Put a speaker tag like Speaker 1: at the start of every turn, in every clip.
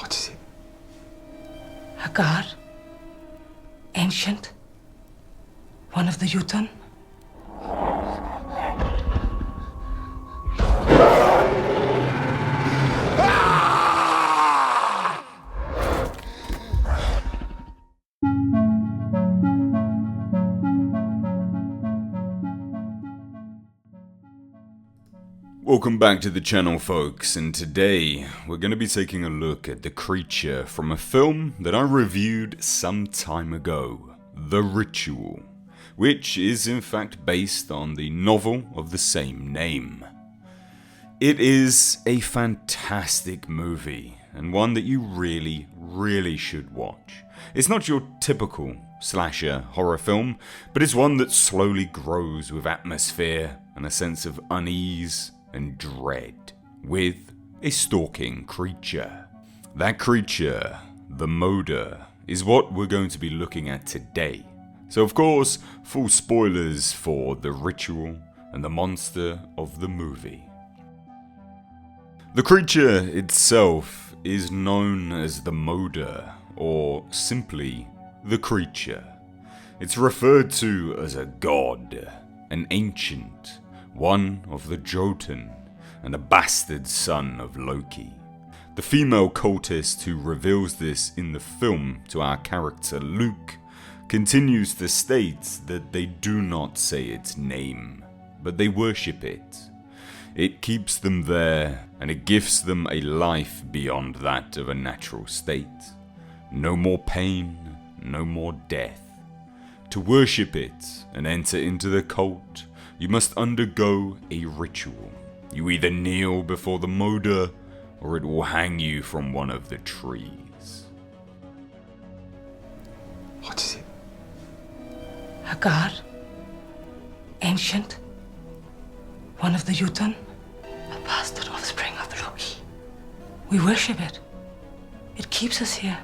Speaker 1: What is it?
Speaker 2: A god? Ancient? One of the Jötunn?
Speaker 3: Welcome back to the channel, folks, and today we're going to be taking a look at the creature from a film that I reviewed some time ago, The Ritual, which is in fact based on the novel of the same name. It is a fantastic movie, and one that you really should watch. It's not your typical slasher horror film, but it's one that slowly grows with atmosphere and a sense of unease and dread, with a stalking creature. That creature, the Moder, is what we're going to be looking at today. So of course, full spoilers for The Ritual and the monster of the movie. The creature itself is known as the Moder, or simply the creature. It's referred to as a god, an ancient, one of the Jötunn, and a bastard son of Loki. The female cultist who reveals this in the film to our character Luke continues to state that they do not say its name, but they worship it. It keeps them there, and it gives them a life beyond that of a natural state. No more pain, no more death. To worship it and enter into the cult, you must undergo a ritual. You either kneel before the Moder, or it will hang you from one of the trees.
Speaker 1: What is it?
Speaker 2: A god? Ancient? One of the Jötunn? A bastard offspring of the Loki. We worship it. It keeps us here.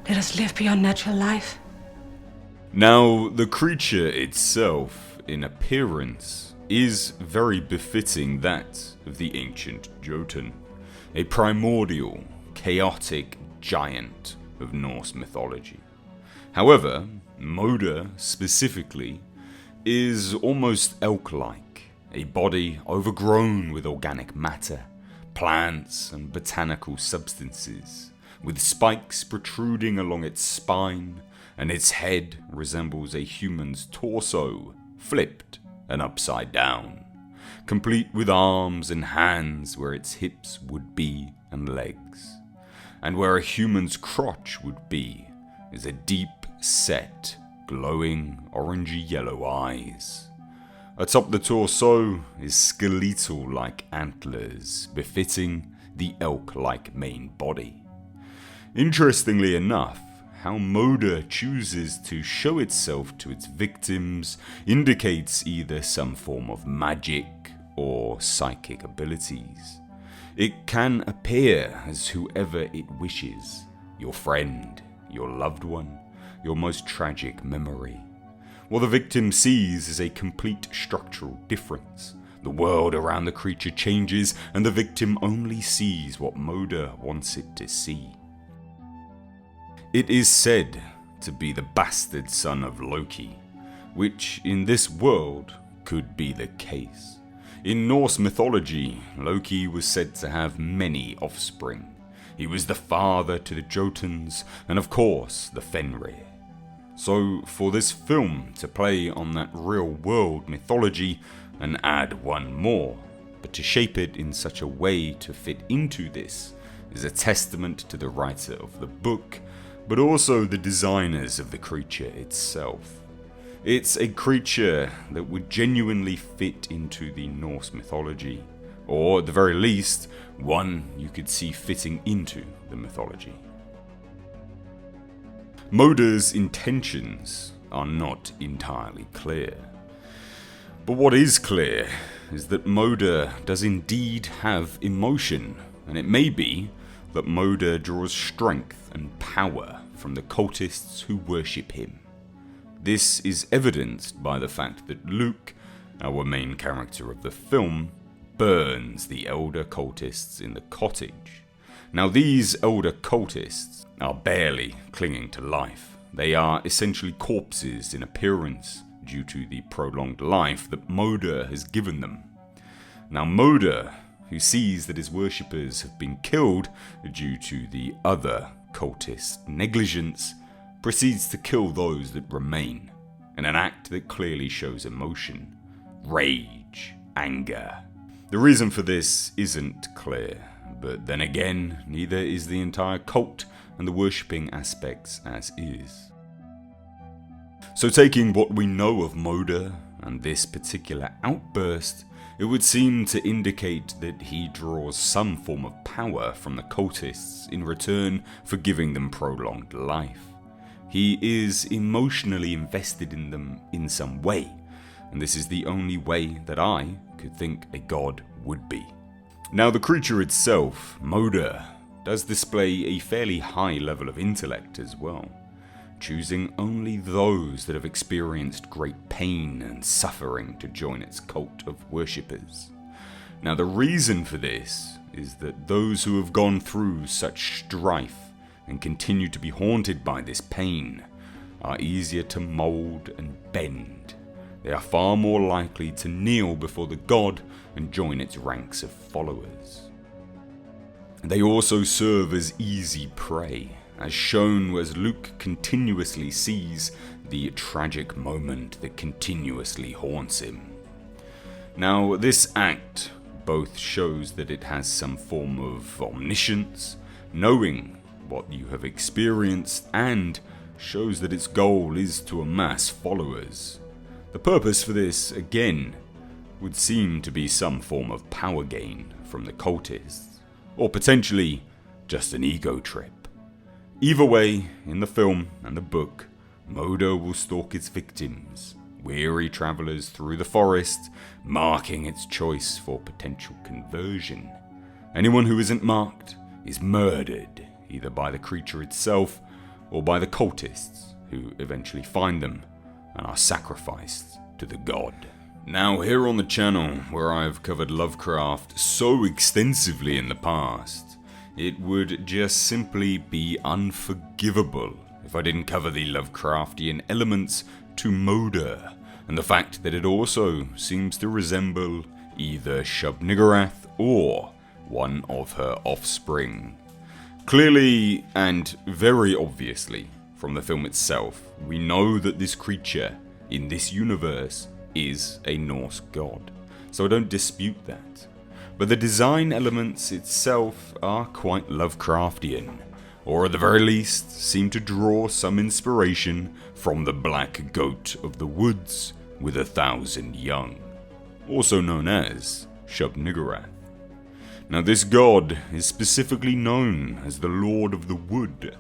Speaker 2: Let us live beyond natural life.
Speaker 3: Now, the creature itself, in appearance, is very befitting that of the ancient Jötunn, a primordial, chaotic giant of Norse mythology. However, Moder specifically is almost elk-like, a body overgrown with organic matter, plants and botanical substances, with spikes protruding along its spine, and its head resembles a human's torso, flipped and upside down, complete with arms and hands where its hips would be and legs. And where a human's crotch would be is a deep set, glowing orangey yellow eyes. Atop the torso is skeletal-like antlers befitting the elk-like main body. Interestingly enough, how Moder chooses to show itself to its victims indicates either some form of magic or psychic abilities. It can appear as whoever it wishes, your friend, your loved one, your most tragic memory. What the victim sees is a complete structural difference. The world around the creature changes, and the victim only sees what Moder wants it to see. It is said to be the bastard son of Loki, which in this world could be the case. In Norse mythology, Loki was said to have many offspring. He was the father to the Jötunns and of course the Fenrir. So for this film to play on that real world mythology and add one more, but to shape it in such a way to fit into this, is a testament to the writer of the book, but also the designers of the creature itself. It's a creature that would genuinely fit into the Norse mythology, or at the very least, one you could see fitting into the mythology. Moder's intentions are not entirely clear. But what is clear is that Moder does indeed have emotion, and it may be that Moder draws strength and power from the cultists who worship him. This is evidenced by the fact that Luke, our main character of the film, burns the elder cultists in the cottage. Now these elder cultists are barely clinging to life. They are essentially corpses in appearance due to the prolonged life that Moder has given them. Now Moder, who sees that his worshippers have been killed due to the other cultist negligence, proceeds to kill those that remain, in an act that clearly shows emotion, rage, anger. The reason for this isn't clear, but then again, neither is the entire cult and the worshipping aspects as is. So taking what we know of Moder and this particular outburst, it would seem to indicate that he draws some form of power from the cultists in return for giving them prolonged life. He is emotionally invested in them in some way, and this is the only way that I could think a god would be. Now the creature itself, Moder, does display a fairly high level of intellect as well, choosing only those that have experienced great pain and suffering to join its cult of worshippers. Now the reason for this is that those who have gone through such strife and continue to be haunted by this pain are easier to mold and bend. They are far more likely to kneel before the god and join its ranks of followers. They also serve as easy prey, as shown as Luke continuously sees the tragic moment that continuously haunts him. Now, this act both shows that it has some form of omniscience, knowing what you have experienced, and shows that its goal is to amass followers. The purpose for this, again, would seem to be some form of power gain from the cultists, or potentially just an ego trip. Either way, in the film and the book, Moder will stalk its victims, weary travelers through the forest, marking its choice for potential conversion. Anyone who isn't marked is murdered, either by the creature itself or by the cultists, who eventually find them and are sacrificed to the god. Now, here on the channel, where I've covered Lovecraft so extensively in the past, it would just simply be unforgivable if I didn't cover the Lovecraftian elements to Moder, and the fact that it also seems to resemble either Shub-Niggurath or one of her offspring. Clearly, and very obviously, from the film itself, we know that this creature, in this universe, is a Norse god, so I don't dispute that. But the design elements itself are quite Lovecraftian, or at the very least seem to draw some inspiration from the black goat of the woods with 1,000 young, also known as Shub-Niggurath. Now this god is specifically known as the Lord of the Wood,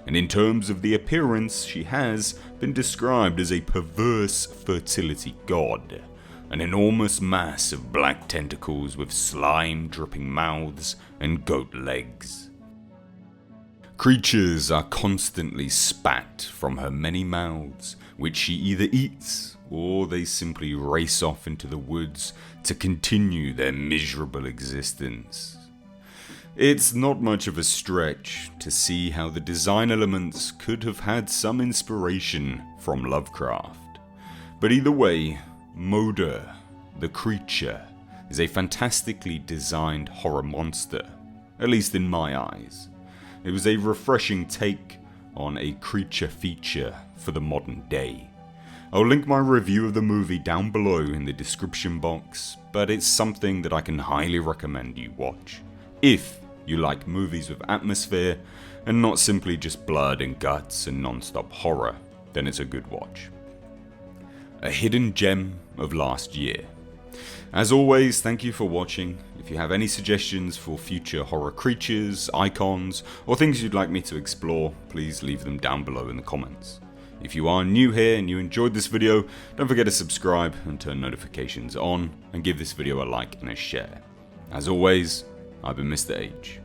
Speaker 3: and in terms of the appearance, she has been described as a perverse fertility god, an enormous mass of black tentacles with slime-dripping mouths and goat legs. Creatures are constantly spat from her many mouths, which she either eats or they simply race off into the woods to continue their miserable existence. It's not much of a stretch to see how the design elements could have had some inspiration from Lovecraft. But either way, Moder, the creature, is a fantastically designed horror monster, at least in my eyes. It was a refreshing take on a creature feature for the modern day. I'll link my review of the movie down below in the description box, but it's something that I can highly recommend you watch, if you like movies with atmosphere and not simply just blood and guts and non-stop horror, then it's a good watch. A hidden gem of last year. As always, thank you for watching. If you have any suggestions for future horror creatures, icons, or things you'd like me to explore, please leave them down below in the comments. If you are new here and you enjoyed this video, don't forget to subscribe and turn notifications on, and give this video a like and a share. As always, I've been Mr. H.